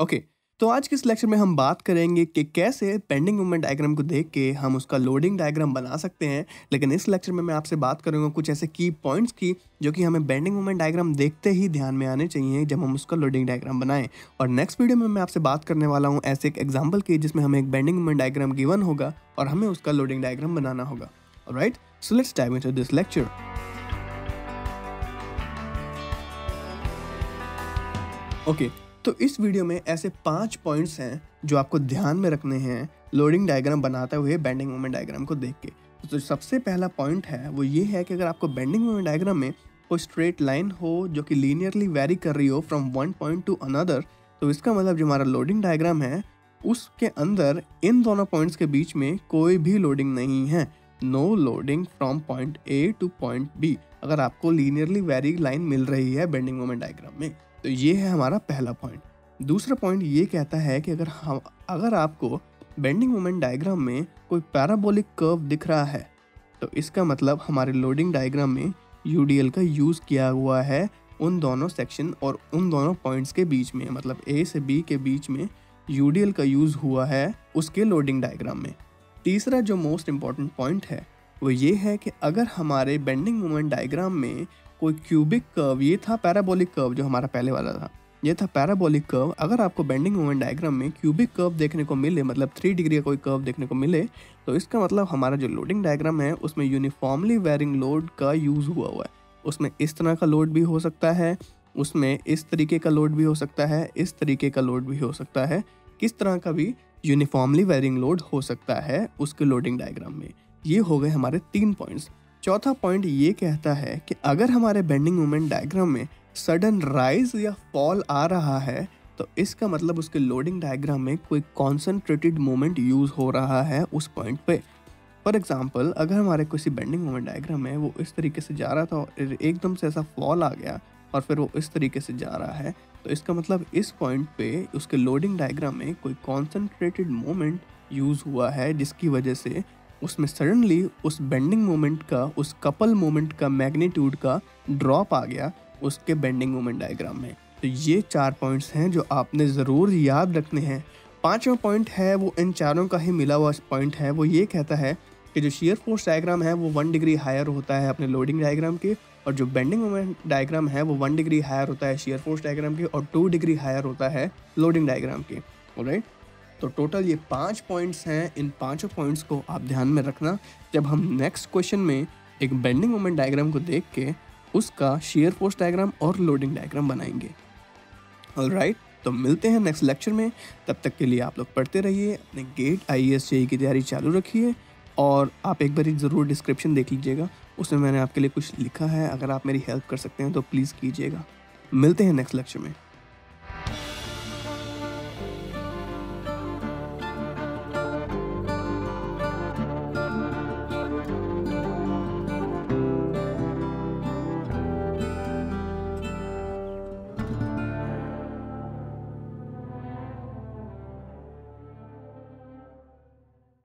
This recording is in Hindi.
ओके, तो आज के इस लेक्चर में हम बात करेंगे कि कैसे बेंडिंग मोमेंट डायग्राम को देख के हम उसका लोडिंग डायग्राम बना सकते हैं। लेकिन इस लेक्चर में मैं आपसे बात करूंगा कुछ ऐसे की पॉइंट्स की जो कि हमें बेंडिंग मोमेंट डायग्राम देखते ही ध्यान में आने चाहिए जब हम उसका लोडिंग डायग्राम बनाएं। और नेक्स्ट वीडियो में मैं आपसे बात करने वाला हूँ ऐसे एक एग्जाम्पल की जिसमें हमें एक बेंडिंग मोमेंट डायग्राम गिवन होगा और हमें उसका लोडिंग डायग्राम बनाना होगा। Alright, so let's dive into this lecture. Okay, तो इस वीडियो में ऐसे 5 पॉइंट्स हैं जो आपको ध्यान में रखने हैं लोडिंग डायग्राम बनाते हुए बेंडिंग मोमेंट डायग्राम को देख के। तो सबसे पहला पॉइंट है वो ये है कि अगर आपको बेंडिंग मोमेंट डायग्राम में कोई स्ट्रेट लाइन हो जो कि लीनियरली वेरी कर रही हो from one point two another, तो इसका मतलब जो हमारा लोडिंग डायग्राम है उसके अंदर इन दोनों पॉइंट्स के बीच में कोई भी लोडिंग नहीं है। No loading from point A to point B अगर आपको लीनियरली वेरी लाइन मिल रही है बेंडिंग मोमेंट डायग्राम में। तो ये है हमारा पहला पॉइंट। दूसरा पॉइंट ये कहता है कि अगर आपको बेंडिंग मोमेंट डायग्राम में कोई पैराबोलिक कर्व दिख रहा है तो इसका मतलब हमारे लोडिंग डायग्राम में यूडीएल का यूज़ किया हुआ है उन दोनों सेक्शन और उन दोनों पॉइंट्स के बीच में, मतलब ए से बी के बीच में यूडीएल का यूज़ हुआ है उसके लोडिंग डायग्राम में। तीसरा जो मोस्ट इम्पॉर्टेंट पॉइंट है वो ये है कि अगर हमारे बेंडिंग मोमेंट डायग्राम में कोई क्यूबिक कर्व, ये था पैराबोलिक कर्व जो हमारा पहले वाला था, ये था पैराबोलिक कर्व। अगर आपको बेंडिंग मोमेंट डायग्राम में क्यूबिक कर्व देखने को मिले, मतलब 3 डिग्री का कोई कर्व देखने को मिले, तो इसका मतलब हमारा जो लोडिंग डायग्राम है उसमें यूनिफॉर्मली वेरिंग लोड का यूज़ हुआ है। उसमें इस तरह का लोड भी हो सकता है, उसमें इस तरीके का लोड भी हो सकता है, इस तरीके का लोड भी हो सकता है, किस तरह का भी यूनिफॉर्मली वेरिंग लोड हो सकता है उसके लोडिंग डायग्राम में। ये हो गए हमारे 3 पॉइंट्स। चौथा पॉइंट ये कहता है कि अगर हमारे बेंडिंग मोमेंट डायग्राम में सडन राइज या फॉल आ रहा है तो इसका मतलब उसके लोडिंग डायग्राम में कोई कॉन्सेंट्रेटेड मोमेंट यूज़ हो रहा है उस पॉइंट पे। फॉर एग्जांपल, अगर हमारे किसी बेंडिंग मोमेंट डायग्राम में वो इस तरीके से जा रहा था और एकदम से ऐसा फॉल आ गया और फिर वो इस तरीके से जा रहा है, तो इसका मतलब इस पॉइंट पे उसके लोडिंग डायग्राम में कोई कॉन्सेंट्रेटेड मोमेंट यूज़ हुआ है जिसकी वजह से उसमें सडनली उस बेंडिंग मोमेंट का, उस कपल मोमेंट का मैग्नीट्यूड का ड्रॉप आ गया उसके बेंडिंग मोमेंट डायग्राम में। तो ये 4 पॉइंट्स हैं जो आपने ज़रूर याद रखने हैं। 5वां पॉइंट है वो इन चारों का ही मिला हुआ पॉइंट है। वो ये कहता है कि जो शियर फोर्स डायग्राम है वो 1 डिग्री हायर होता है अपने लोडिंग डायग्राम के, और जो बेंडिंग मोमेंट डायग्राम है वो 1 डिग्री हायर होता है शियर फोर्स डायग्राम के और 2 डिग्री हायर होता है लोडिंग डायग्राम के। ऑलराइट, तो टोटल ये 5 पॉइंट्स हैं। इन 5 पॉइंट्स को आप ध्यान में रखना जब हम नेक्स्ट क्वेश्चन में एक बेंडिंग मोमेंट डायग्राम को देख के उसका शियर फोर्स डायग्राम और लोडिंग डायग्राम बनाएंगे। ऑलराइट, तो मिलते हैं नेक्स्ट लेक्चर में। तब तक के लिए आप लोग पढ़ते रहिए, अपने गेट IAS JEE की तैयारी चालू रखिए और आप एक बार ज़रूर डिस्क्रिप्शन देख लीजिएगा, उसमें मैंने आपके लिए कुछ लिखा है। अगर आप मेरी हेल्प कर सकते हैं तो प्लीज़ कीजिएगा। मिलते हैं नेक्स्ट लेक्चर में।